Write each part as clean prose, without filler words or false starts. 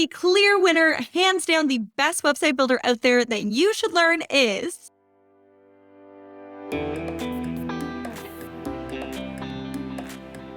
the clear winner, hands down the best website builder out there that you should learn is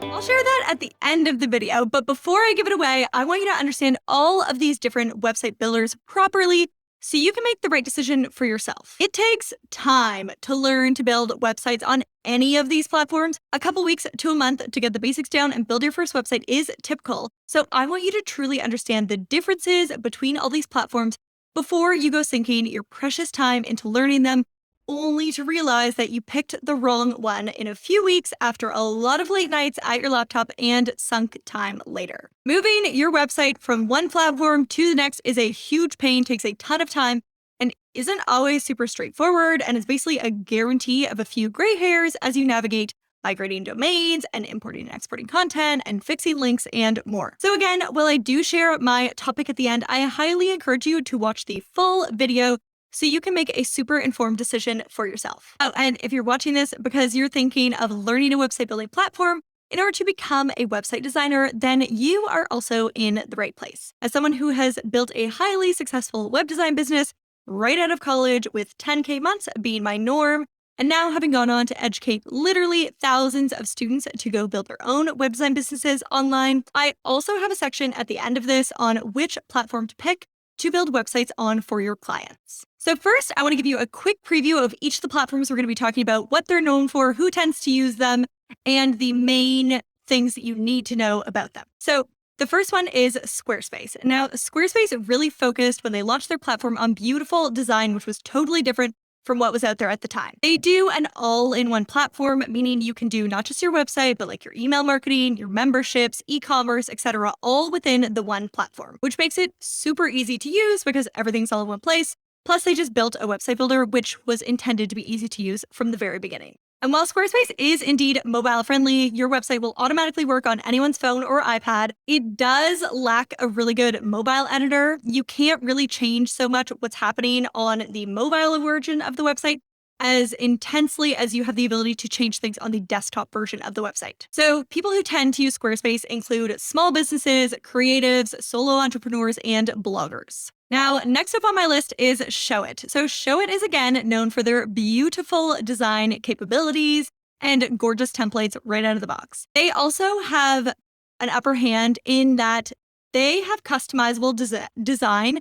I'll share that at the end of the video, but before I give it away, I want you to understand all of these different website builders properly so you can make the right decision for yourself. It takes time to learn to build websites on any of these platforms. A couple weeks to a month to get the basics down and build your first website is typical. So I want you to truly understand the differences between all these platforms before you go sinking your precious time into learning them, only to realize that you picked the wrong one in a few weeks after a lot of late nights at your laptop and sunk time later. Moving your website from one platform to the next is a huge pain, takes a ton of time, and isn't always super straightforward, and is basically a guarantee of a few gray hairs as you navigate migrating domains and importing and exporting content and fixing links and more. So again, while I do share my topic at the end, I highly encourage you to watch the full video so you can make a super informed decision for yourself. Oh, and if you're watching this because you're thinking of learning a website building platform in order to become a website designer, then you are also in the right place. As someone who has built a highly successful web design business right out of college with 10K months being my norm, and now having gone on to educate literally thousands of students to go build their own web design businesses online, I also have a section at the end of this on which platform to pick to build websites on for your clients. So first, I want to give you a quick preview of each of the platforms we're going to be talking about, what they're known for, who tends to use them, and the main things that you need to know about them. So the first one is Squarespace. Now, Squarespace really focused when they launched their platform on beautiful design, which was totally different from what was out there at the time. They do an all-in-one platform, meaning you can do not just your website, but like your email marketing, your memberships, e-commerce, etc., all within the one platform, which makes it super easy to use because everything's all in one place. Plus, they just built a website builder, which was intended to be easy to use from the very beginning. And while Squarespace is indeed mobile friendly, your website will automatically work on anyone's phone or iPad. It does lack a really good mobile editor. You can't really change so much what's happening on the mobile version of the website as intensely as you have the ability to change things on the desktop version of the website. So people who tend to use Squarespace include small businesses, creatives, solo entrepreneurs, and bloggers. Now, next up on my list is Showit. So Showit is again known for their beautiful design capabilities and gorgeous templates right out of the box. They also have an upper hand in that they have customizable design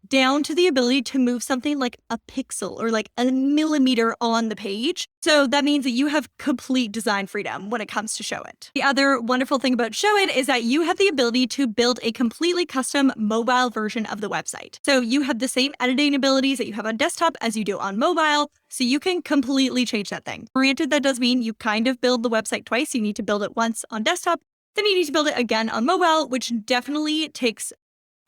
down to the ability to move something like a pixel or like a millimeter on the page. So that means that you have complete design freedom when it comes to Showit. The other wonderful thing about Showit is that you have the ability to build a completely custom mobile version of the website. So you have the same editing abilities that you have on desktop as you do on mobile. So you can completely change that thing. Granted, that does mean you kind of build the website twice. You need to build it once on desktop, then you need to build it again on mobile, which definitely takes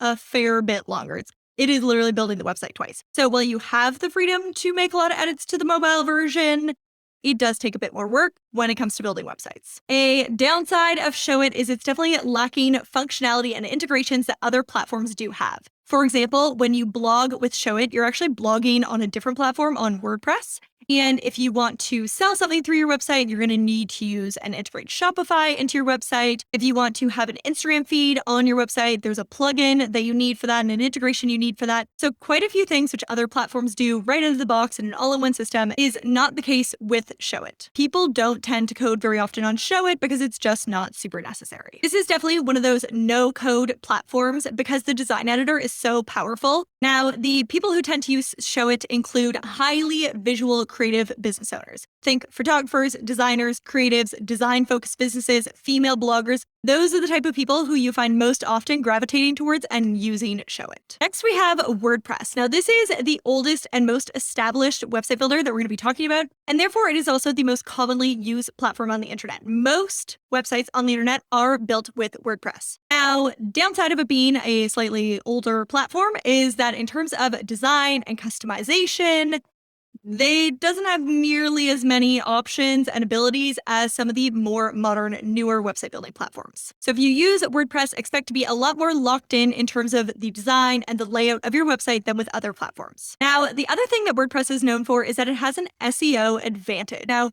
a fair bit longer. It is literally building the website twice. So while you have the freedom to make a lot of edits to the mobile version, it does take a bit more work when it comes to building websites. A downside of Showit is it's definitely lacking functionality and integrations that other platforms do have. For example, when you blog with Showit, you're actually blogging on a different platform on WordPress. And if you want to sell something through your website, you're going to need to use and integrate Shopify into your website. If you want to have an Instagram feed on your website, there's a plugin that you need for that and an integration you need for that. So quite a few things which other platforms do right out of the box in an all-in-one system is not the case with Showit. People don't tend to code very often on Showit because it's just not super necessary. This is definitely one of those no-code platforms because the design editor is so powerful. Now, the people who tend to use Showit include highly visual creative business owners. Think photographers, designers, creatives, design-focused businesses, female bloggers. Those are the type of people who you find most often gravitating towards and using Showit. Next, we have WordPress. Now, this is the oldest and most established website builder that we're going to be talking about, and therefore it is also the most commonly used platform on the internet. Most websites on the internet are built with WordPress. Now, downside of it being a slightly older platform is that in terms of design and customization, they doesn't have nearly as many options and abilities as some of the more modern, newer website building platforms. So if you use WordPress, expect to be a lot more locked in terms of the design and the layout of your website than with other platforms. Now, the other thing that WordPress is known for is that it has an SEO advantage. Now,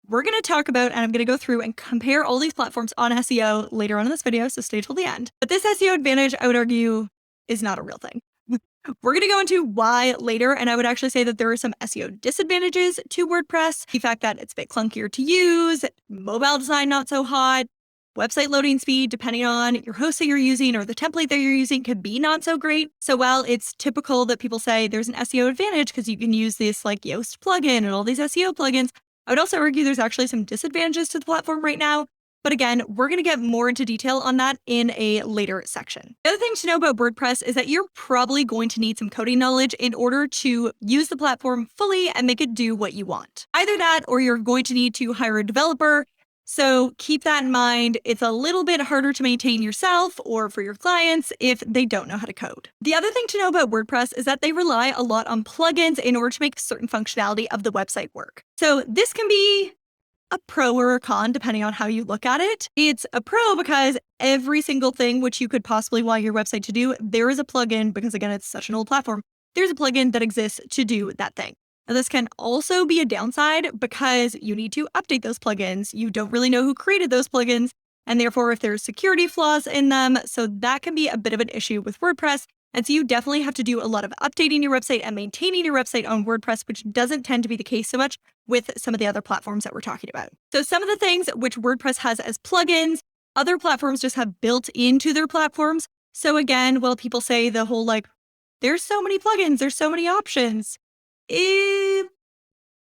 we're going to talk about, and I'm going to go through and compare all these platforms on SEO later on in this video, so stay till the end. But this SEO advantage, I would argue, is not a real thing. We're going to go into why later, and I would actually say that there are some SEO disadvantages to WordPress. The fact that it's a bit clunkier to use, mobile design not so hot, website loading speed, depending on your host that you're using or the template that you're using, can be not so great. So while it's typical that people say there's an SEO advantage because you can use this like Yoast plugin and all these SEO plugins, I would also argue there's actually some disadvantages to the platform right now. But again, we're going to get more into detail on that in a later section. The other thing to know about WordPress is that you're probably going to need some coding knowledge in order to use the platform fully and make it do what you want. Either that, or you're going to need to hire a developer. So keep that in mind. It's a little bit harder to maintain yourself or for your clients if they don't know how to code. The other thing to know about WordPress is that they rely a lot on plugins in order to make certain functionality of the website work. So this can be a pro or a con, depending on how you look at it. It's a pro because every single thing which you could possibly want your website to do, there is a plugin, because again, it's such an old platform, there's a plugin that exists to do that thing. Now, this can also be a downside because you need to update those plugins. You don't really know who created those plugins, and therefore if there's security flaws in them, so that can be a bit of an issue with WordPress. And so you definitely have to do a lot of updating your website and maintaining your website on WordPress, which doesn't tend to be the case so much with some of the other platforms that we're talking about. So some of the things which WordPress has as plugins, other platforms just have built into their platforms. So again, while people say the whole like, there's so many plugins, there's so many options,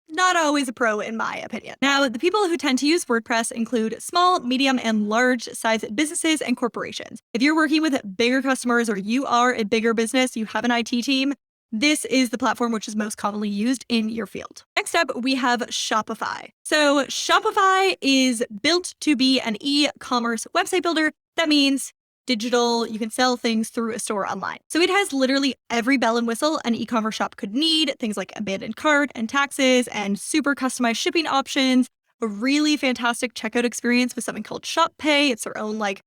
not always a pro in my opinion. Now, the people who tend to use WordPress include small, medium, and large size businesses and corporations. If you're working with bigger customers or you are a bigger business, you have an IT team, this is the platform which is most commonly used in your field. Next up, we have Shopify. So Shopify is built to be an e-commerce website builder. That means digital, you can sell things through a store online. So it has literally every bell and whistle an e-commerce shop could need, things like abandoned cart and taxes and super customized shipping options, a really fantastic checkout experience with something called Shop Pay. It's their own like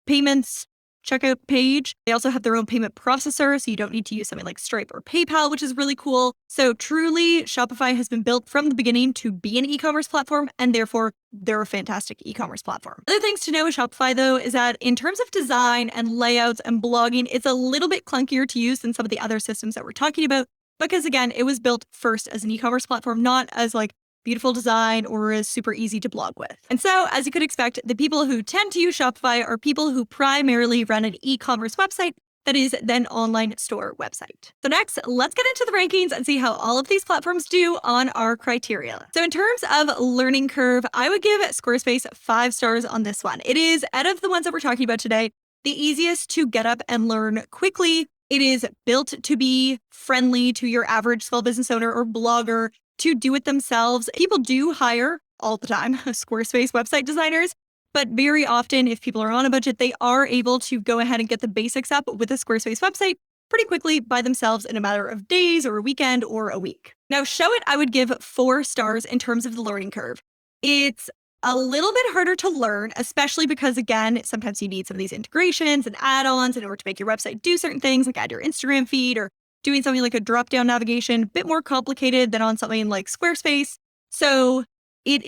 payments checkout page. They also have their own payment processor, so you don't need to use something like Stripe or PayPal, which is really cool. So truly, Shopify has been built from the beginning to be an e-commerce platform, and therefore they're a fantastic e-commerce platform. Other things to know with Shopify, though, is that in terms of design and layouts and blogging, it's a little bit clunkier to use than some of the other systems that we're talking about, because again, it was built first as an e-commerce platform, not as like beautiful design or is super easy to blog with. And so, as you could expect, the people who tend to use Shopify are people who primarily run an e-commerce website that is then online store website. So next, let's get into the rankings and see how all of these platforms do on our criteria. So in terms of learning curve, I would give Squarespace 5 stars on this one. It is, out of the ones that we're talking about today, the easiest to get up and learn quickly. It is built to be friendly to your average small business owner or blogger to do it themselves. People do hire all the time Squarespace website designers, but very often if people are on a budget, they are able to go ahead and get the basics up with a Squarespace website pretty quickly by themselves in a matter of days or a weekend or a week. Now, Showit, I would give 4 stars in terms of the learning curve. It's a little bit harder to learn, especially because, again, sometimes you need some of these integrations and add-ons in order to make your website do certain things, like add your Instagram feed or doing something like a drop-down navigation, a bit more complicated than on something like Squarespace. So it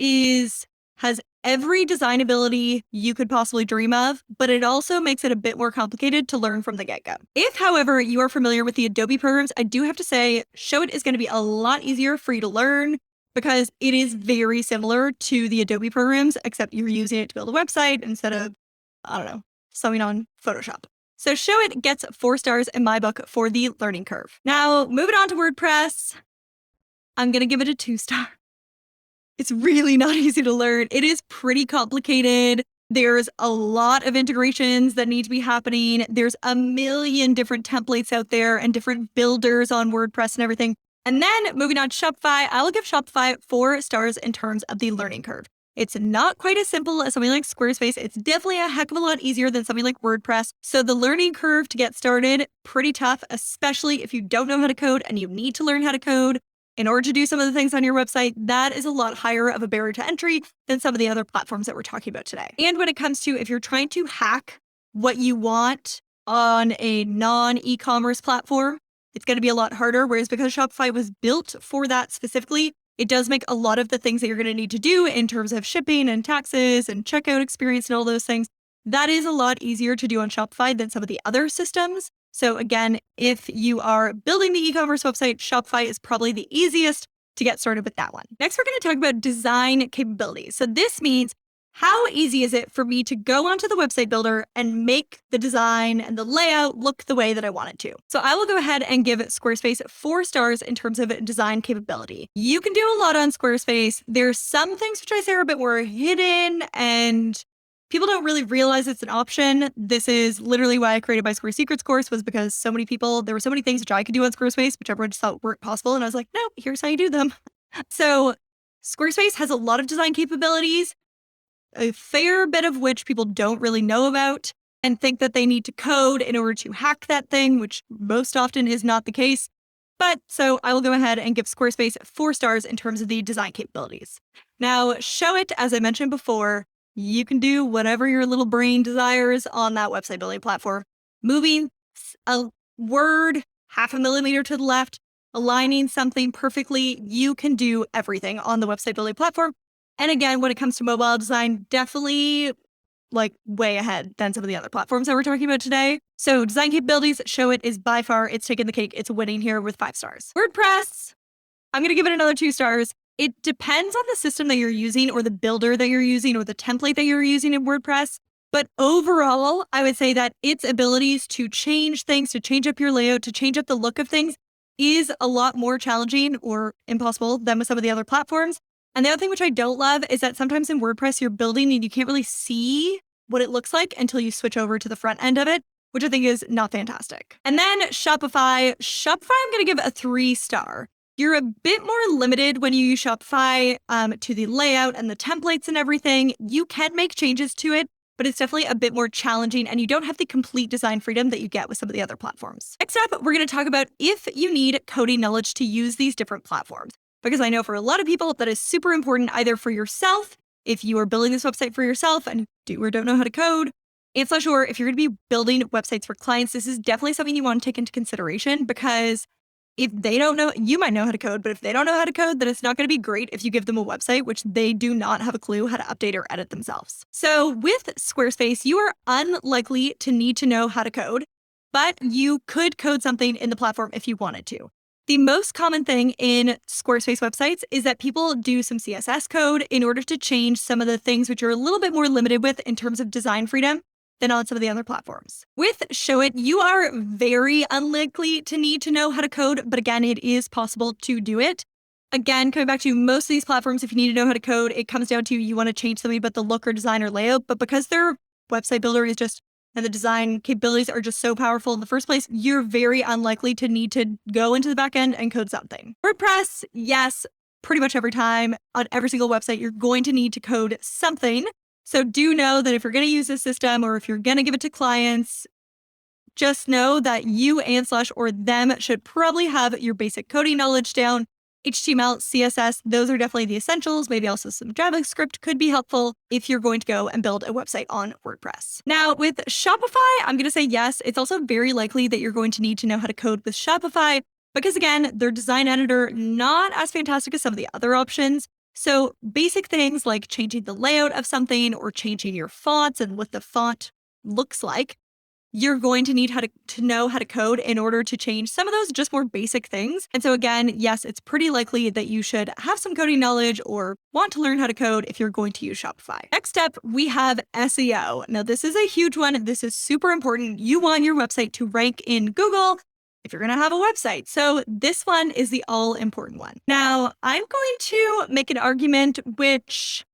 has every design ability you could possibly dream of, but it also makes it a bit more complicated to learn from the get-go. If, however, you are familiar with the Adobe programs, I do have to say, Showit is going to be a lot easier for you to learn because it is very similar to the Adobe programs, except you're using it to build a website instead of, I don't know, something on Photoshop. So Showit gets 4 stars in my book for the learning curve. Now, moving on to WordPress, I'm going to give it a 2 star. It's really not easy to learn. It is pretty complicated. There's a lot of integrations that need to be happening. There's a million different templates out there and different builders on WordPress and everything. And then moving on to Shopify, I will give Shopify 4 stars in terms of the learning curve. It's not quite as simple as something like Squarespace. It's definitely a heck of a lot easier than something like WordPress. So the learning curve to get started, pretty tough, especially if you don't know how to code and you need to learn how to code in order to do some of the things on your website. That is a lot higher of a barrier to entry than some of the other platforms that we're talking about today. And when it comes to if you're trying to hack what you want on a non-e-commerce platform, it's going to be a lot harder. Whereas because Shopify was built for that specifically, it does make a lot of the things that you're going to need to do in terms of shipping and taxes and checkout experience and all those things. That is a lot easier to do on Shopify than some of the other systems. So again, if you are building the e-commerce website, Shopify is probably the easiest to get started with that one. Next, we're going to talk about design capabilities. So this means how easy is it for me to go onto the website builder and make the design and the layout look the way that I want it to? So I will go ahead and give Squarespace 4 stars in terms of design capability. You can do a lot on Squarespace. There's some things which I say are a bit more hidden and people don't really realize it's an option. This is literally why I created my Square Secrets course, was because there were so many things which I could do on Squarespace, which everyone just thought weren't possible. And I was like, no, here's how you do them. So Squarespace has a lot of design capabilities, a fair bit of which people don't really know about and think that they need to code in order to hack that thing, which most often is not the case. But so I will go ahead and give Squarespace 4 stars in terms of the design capabilities. Now, Showit, as I mentioned before, you can do whatever your little brain desires on that website building platform. Moving a word half a millimeter to the left, aligning something perfectly, you can do everything on the website building platform. And again, when it comes to mobile design, definitely like way ahead than some of the other platforms that we're talking about today. So design capabilities, Showit is by far, it's taking the cake. It's winning here with 5 stars. WordPress, I'm going to give it another 2 stars. It depends on the system that you're using or the builder that you're using or the template that you're using in WordPress. But overall, I would say that its abilities to change things, to change up your layout, to change up the look of things is a lot more challenging or impossible than with some of the other platforms. And the other thing which I don't love is that sometimes in WordPress, you're building and you can't really see what it looks like until you switch over to the front end of it, which I think is not fantastic. And then Shopify, I'm going to give a 3 star. You're a bit more limited when you use Shopify to the layout and the templates and everything. You can make changes to it, but it's definitely a bit more challenging and you don't have the complete design freedom that you get with some of the other platforms. Next up, we're going to talk about if you need coding knowledge to use these different platforms. Because I know for a lot of people that is super important either for yourself, if you are building this website for yourself and do or don't know how to code, or if you're going to be building websites for clients, this is definitely something you want to take into consideration because if they don't know, you might know how to code, but if they don't know how to code, then it's not going to be great if you give them a website, which they do not have a clue how to update or edit themselves. So with Squarespace, you are unlikely to need to know how to code, but you could code something in the platform if you wanted to. The most common thing in Squarespace websites is that people do some CSS code in order to change some of the things which you're a little bit more limited with in terms of design freedom than on some of the other platforms. With Showit, you are very unlikely to need to know how to code, but again, it is possible to do it. Again, coming back to most of these platforms, if you need to know how to code, it comes down to you want to change something about the look or design or layout, but because their website builder is just and the design capabilities are just so powerful in the first place, you're very unlikely to need to go into the back end and code something. WordPress, yes, pretty much every time on every single website, you're going to need to code something. So do know that if you're going to use this system or if you're going to give it to clients, just know that you and / or them should probably have your basic coding knowledge down. HTML, CSS, those are definitely the essentials. Maybe also some JavaScript could be helpful if you're going to go and build a website on WordPress. Now with Shopify, I'm going to say yes. It's also very likely that you're going to need to know how to code with Shopify because again, their design editor, not as fantastic as some of the other options. So basic things like changing the layout of something or changing your fonts and what the font looks like, you're going to need to know how to code in order to change some of those just more basic things. And so again, yes, it's pretty likely that you should have some coding knowledge or want to learn how to code if you're going to use Shopify. Next up, we have SEO. Now, this is a huge one. This is super important. You want your website to rank in Google if you're going to have a website. So this one is the all important one. Now, I'm going to make an argument which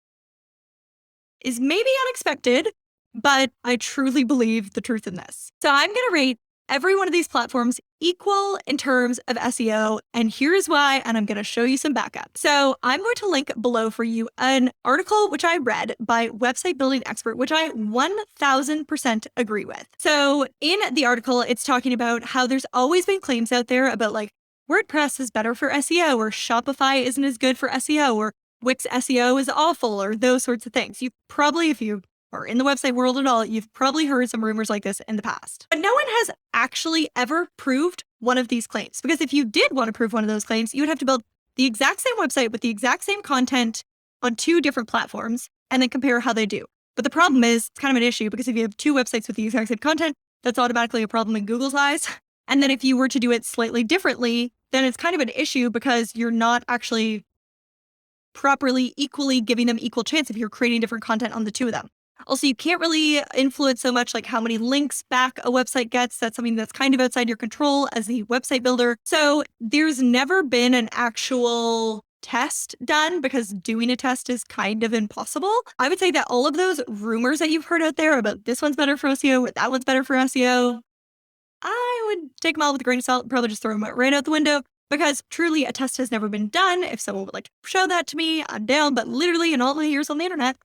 is maybe unexpected, but I truly believe the truth in this. So I'm going to rate every one of these platforms equal in terms of SEO. And here's why, and I'm going to show you some backup. So I'm going to link below for you an article which I read by Website Building Expert, which I 1000% agree with. So in the article, it's talking about how there's always been claims out there about like WordPress is better for SEO or Shopify isn't as good for SEO or Wix SEO is awful or those sorts of things. You probably, if you or in the website world at all, you've probably heard some rumors like this in the past. But no one has actually ever proved one of these claims. Because if you did want to prove one of those claims, you would have to build the exact same website with the exact same content on 2 different platforms and then compare how they do. But the problem is, it's kind of an issue because if you have 2 websites with the exact same content, that's automatically a problem in Google's eyes. And then if you were to do it slightly differently, then it's kind of an issue because you're not actually properly equally giving them equal chance if you're creating different content on the two of them. Also, you can't really influence so much like how many links back a website gets. That's something that's kind of outside your control as the website builder. So there's never been an actual test done because doing a test is kind of impossible. I would say that all of those rumors that you've heard out there about this one's better for SEO or that one's better for SEO, I would take them all with a grain of salt and probably just throw them right out the window because truly a test has never been done. If someone would like to show that to me, I'm down. But literally in all my years on the internet,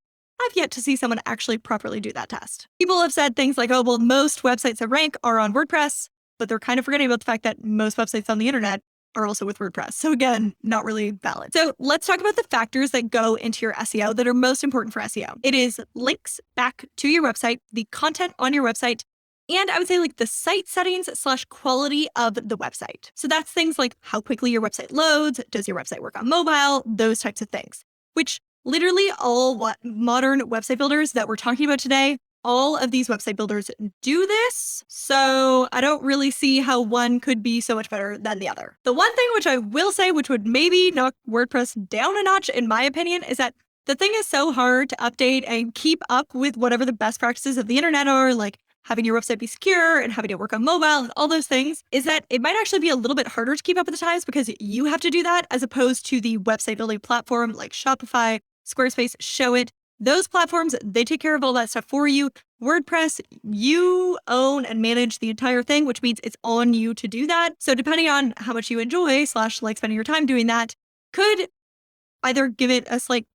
I've yet to see someone actually properly do that test. People have said things like, oh, well, most websites that rank are on WordPress, but they're kind of forgetting about the fact that most websites on the internet are also with WordPress. So again, not really valid. So let's talk about the factors that go into your SEO that are most important for SEO. It is links back to your website, the content on your website, and I would say like the site settings / quality of the website. So that's things like how quickly your website loads, does your website work on mobile, those types of things, which literally all modern website builders that we're talking about today, all of these website builders do this. So I don't really see how one could be so much better than the other. The one thing which I will say, which would maybe knock WordPress down a notch, in my opinion, is that the thing is so hard to update and keep up with whatever the best practices of the internet are, like having your website be secure and having it work on mobile and all those things, is that it might actually be a little bit harder to keep up with the times because you have to do that as opposed to the website building platform like Shopify, Squarespace, Showit. Those platforms, they take care of all that stuff for you. WordPress, you own and manage the entire thing, which means it's on you to do that. So depending on how much you enjoy / like spending your time doing that, could either give it a slight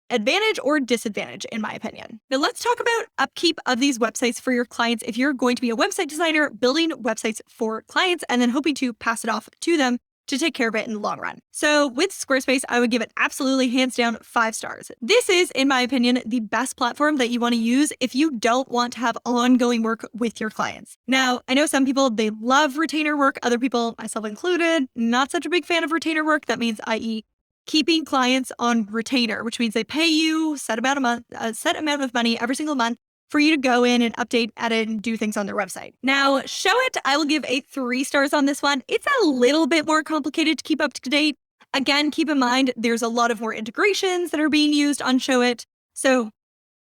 advantage or disadvantage, in my opinion. Now let's talk about upkeep of these websites for your clients if you're going to be a website designer building websites for clients and then hoping to pass it off to them to take care of it in the long run. So with Squarespace, I would give it absolutely hands down 5 stars. This is, in my opinion, the best platform that you want to use if you don't want to have ongoing work with your clients. Now, I know some people, they love retainer work. Other people, myself included, not such a big fan of retainer work. That means, i.e., keeping clients on retainer, which means they pay you a set amount of money every single month for you to go in and update, edit, and do things on their website. Now, Showit, I will give a 3 stars on this one. It's a little bit more complicated to keep up to date. Again, keep in mind, there's a lot of more integrations that are being used on Showit. So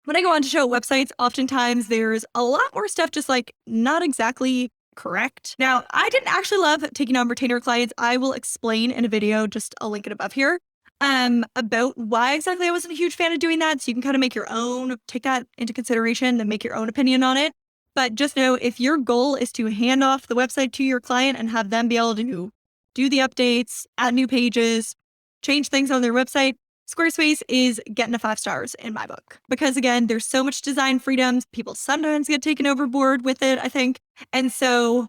when I go on to Showit websites, oftentimes there's a lot more stuff just like not exactly correct. Now, I didn't actually love taking on retainer clients. I will explain in a video, just I'll link it above here, about why exactly I wasn't a huge fan of doing that. So you can kind of make your own, take that into consideration and make your own opinion on it. But just know if your goal is to hand off the website to your client and have them be able to do the updates, add new pages, change things on their website, Squarespace is getting a 5 stars in my book. Because again, there's so much design freedoms. People sometimes get taken overboard with it, I think. And so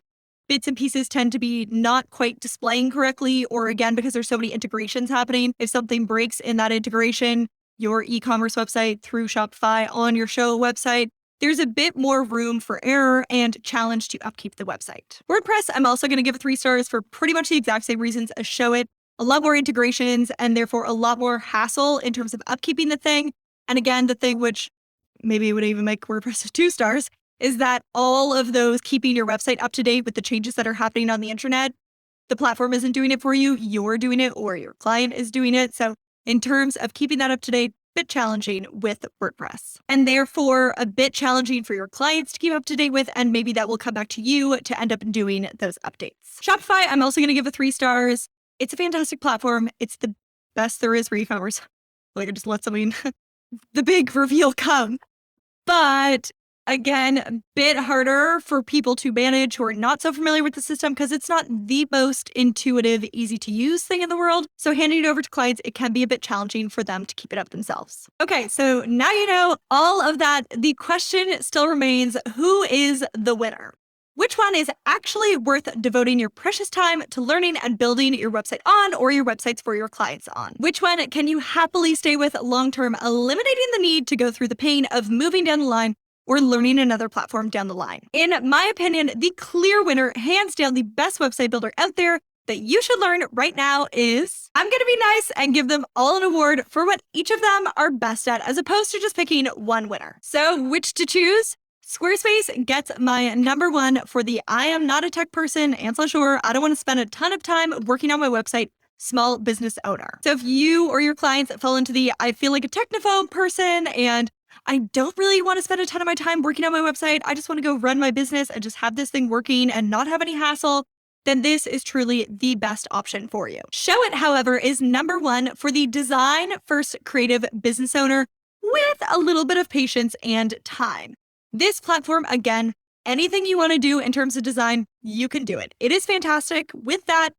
bits and pieces tend to be not quite displaying correctly, or again, because there's so many integrations happening. If something breaks in that integration, your e-commerce website through Shopify on your show website, there's a bit more room for error and challenge to upkeep the website. WordPress, I'm also going to give it 3 stars for pretty much the exact same reasons as Showit. A lot more integrations and therefore a lot more hassle in terms of upkeeping the thing. And again, the thing which maybe would even make WordPress 2 stars is that all of those keeping your website up to date with the changes that are happening on the internet, the platform isn't doing it for you, you're doing it or your client is doing it. So in terms of keeping that up to date, bit challenging with WordPress and therefore a bit challenging for your clients to keep up to date with. And maybe that will come back to you to end up doing those updates. Shopify, I'm also going to give it 3 stars. It's a fantastic platform. It's the best there is for e-commerce. Like I just let something, the big reveal come. But again, a bit harder for people to manage who are not so familiar with the system because it's not the most intuitive, easy to use thing in the world. So handing it over to clients, it can be a bit challenging for them to keep it up themselves. Okay, so now you know all of that. The question still remains, who is the winner? Which one is actually worth devoting your precious time to learning and building your website on or your websites for your clients on? Which one can you happily stay with long-term, eliminating the need to go through the pain of moving down the line or learning another platform down the line? In my opinion, the clear winner, hands down the best website builder out there that you should learn right now is, I'm going to be nice and give them all an award for what each of them are best at as opposed to just picking one winner. So which to choose? Squarespace gets my number one for the I am not a tech person and / I don't want to spend a ton of time working on my website small business owner. So if you or your clients fall into the I feel like a technophobe person and I don't really want to spend a ton of my time working on my website, I just want to go run my business and just have this thing working and not have any hassle, then this is truly the best option for you. Showit, however, is number one for the design first creative business owner with a little bit of patience and time. This platform, again, anything you want to do in terms of design, you can do it. It is fantastic with that,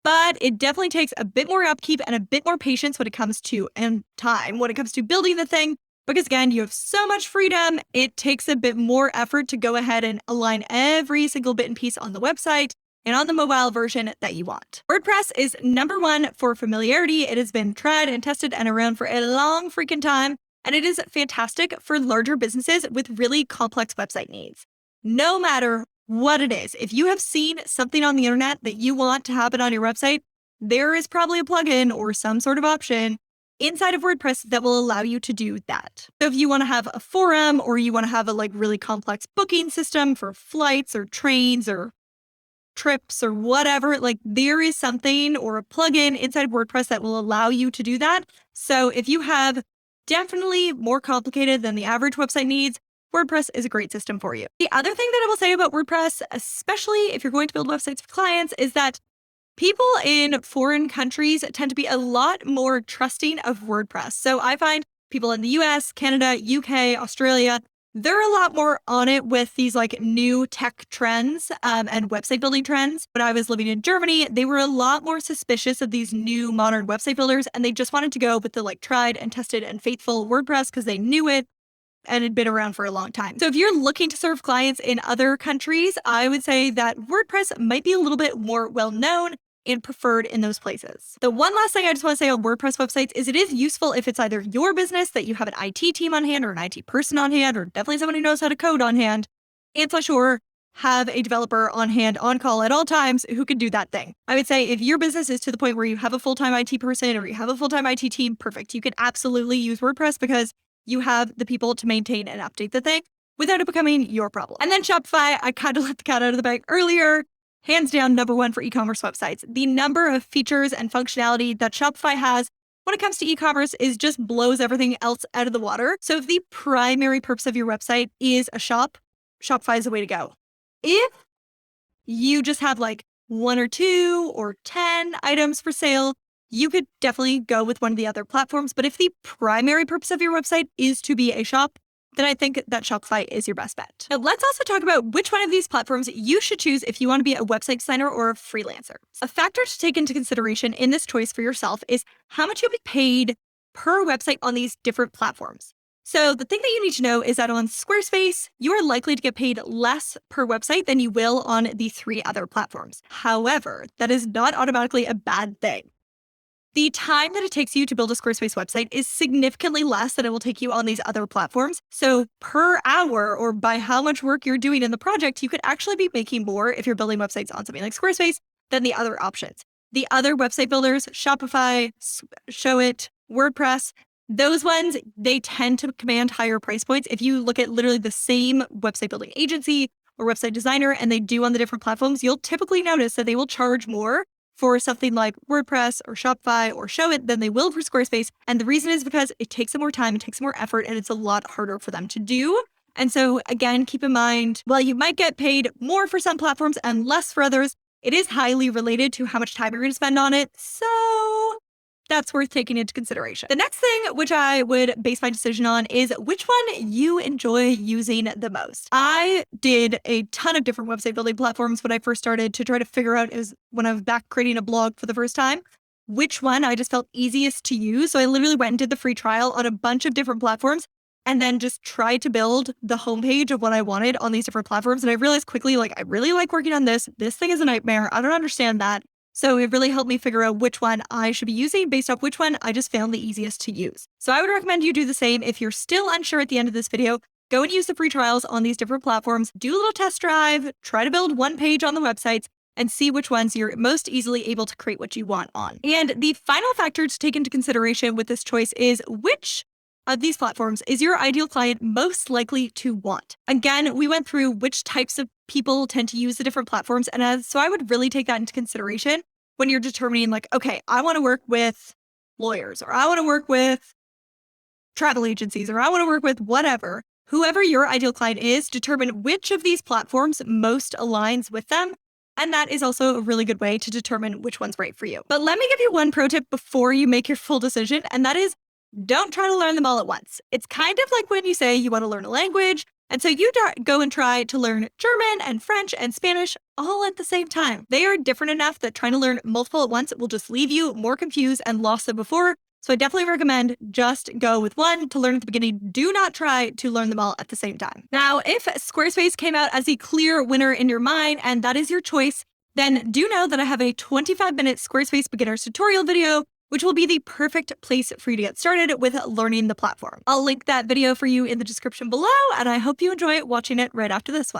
but it definitely takes a bit more upkeep and a bit more patience when it comes to and time when it comes to building the thing. Because again, you have so much freedom, it takes a bit more effort to go ahead and align every single bit and piece on the website and on the mobile version that you want. WordPress is number one for familiarity. It has been tried and tested and around for a long freaking time, and it is fantastic for larger businesses with really complex website needs. No matter what it is, if you have seen something on the internet that you want to happen on your website, there is probably a plugin or some sort of option inside of WordPress that will allow you to do that. So if you want to have a forum or you want to have a really complex booking system for flights or trains or trips or whatever, there is something or a plugin inside of WordPress that will allow you to do that. So if you have definitely more complicated than the average website needs, WordPress is a great system for you. The other thing that I will say about WordPress, especially if you're going to build websites for clients, is that people in foreign countries tend to be a lot more trusting of WordPress. So I find people in the US, Canada, UK, Australia, they're a lot more on it with these new tech trends and website building trends. When I was living in Germany, they were a lot more suspicious of these new modern website builders, and they just wanted to go with the tried and tested and faithful WordPress because they knew it and had been around for a long time. So if you're looking to serve clients in other countries, I would say that WordPress might be a little bit more well-known and preferred in those places. The one last thing I just want to say on WordPress websites is it is useful if it's either your business that you have an IT team on hand or an IT person on hand, or definitely someone who knows how to code on hand, and for sure have a developer on hand on call at all times who can do that thing. I would say if your business is to the point where you have a full-time IT person or you have a full-time IT team, perfect. You can absolutely use WordPress because you have the people to maintain and update the thing without it becoming your problem. And then Shopify, I kind of let the cat out of the bag earlier. Hands down, number one for e-commerce websites. The number of features and functionality that Shopify has when it comes to e-commerce is just blows everything else out of the water. So if the primary purpose of your website is a shop, Shopify is the way to go. If you just have 1 or 2 or 10 items for sale, you could definitely go with one of the other platforms. But if the primary purpose of your website is to be a shop, then I think that Shopify is your best bet. Now, let's also talk about which one of these platforms you should choose if you want to be a website designer or a freelancer. A factor to take into consideration in this choice for yourself is how much you'll be paid per website on these different platforms. So the thing that you need to know is that on Squarespace, you are likely to get paid less per website than you will on the 3 other platforms. However, that is not automatically a bad thing. The time that it takes you to build a Squarespace website is significantly less than it will take you on these other platforms. So per hour or by how much work you're doing in the project, you could actually be making more if you're building websites on something like Squarespace than the other options. The other website builders, Shopify, Showit, WordPress, those ones, they tend to command higher price points. If you look at literally the same website building agency or website designer and they do on the different platforms, you'll typically notice that they will charge more for something like WordPress or Shopify or Showit than they will for Squarespace. And the reason is because it takes them more time, it takes more effort, and it's a lot harder for them to do. And so again, keep in mind, while you might get paid more for some platforms and less for others, it is highly related to how much time you're going to spend on it. So that's worth taking into consideration. The next thing which I would base my decision on is which one you enjoy using the most. I did a ton of different website building platforms when I first started to try to figure out is when I was back creating a blog for the first time, which one I just felt easiest to use. So I literally went and did the free trial on a bunch of different platforms and then just tried to build the homepage of what I wanted on these different platforms. And I realized quickly, I really like working on this. This thing is a nightmare. I don't understand that. So it really helped me figure out which one I should be using based off which one I just found the easiest to use. So I would recommend you do the same. If you're still unsure at the end of this video, go and use the free trials on these different platforms, do a little test drive, try to build one page on the websites, and see which ones you're most easily able to create what you want on. And the final factor to take into consideration with this choice is which of these platforms is your ideal client most likely to want? Again, we went through which types of people tend to use the different platforms. And so I would really take that into consideration when you're determining, like, okay, I want to work with lawyers, or I want to work with travel agencies, or I want to work with whatever. Whoever your ideal client is, determine which of these platforms most aligns with them. And that is also a really good way to determine which one's right for you. But let me give you one pro tip before you make your full decision, and that is don't try to learn them all at once. It's kind of like when you say you want to learn a language, and so you go and try to learn German and French and Spanish all at the same time. They are different enough that trying to learn multiple at once will just leave you more confused and lost than before. So I definitely recommend just go with one to learn at the beginning. Do not try to learn them all at the same time. Now, if Squarespace came out as the clear winner in your mind and that is your choice, then do know that I have a 25-minute Squarespace beginner's tutorial video, which will be the perfect place for you to get started with learning the platform. I'll link that video for you in the description below, and I hope you enjoy watching it right after this one.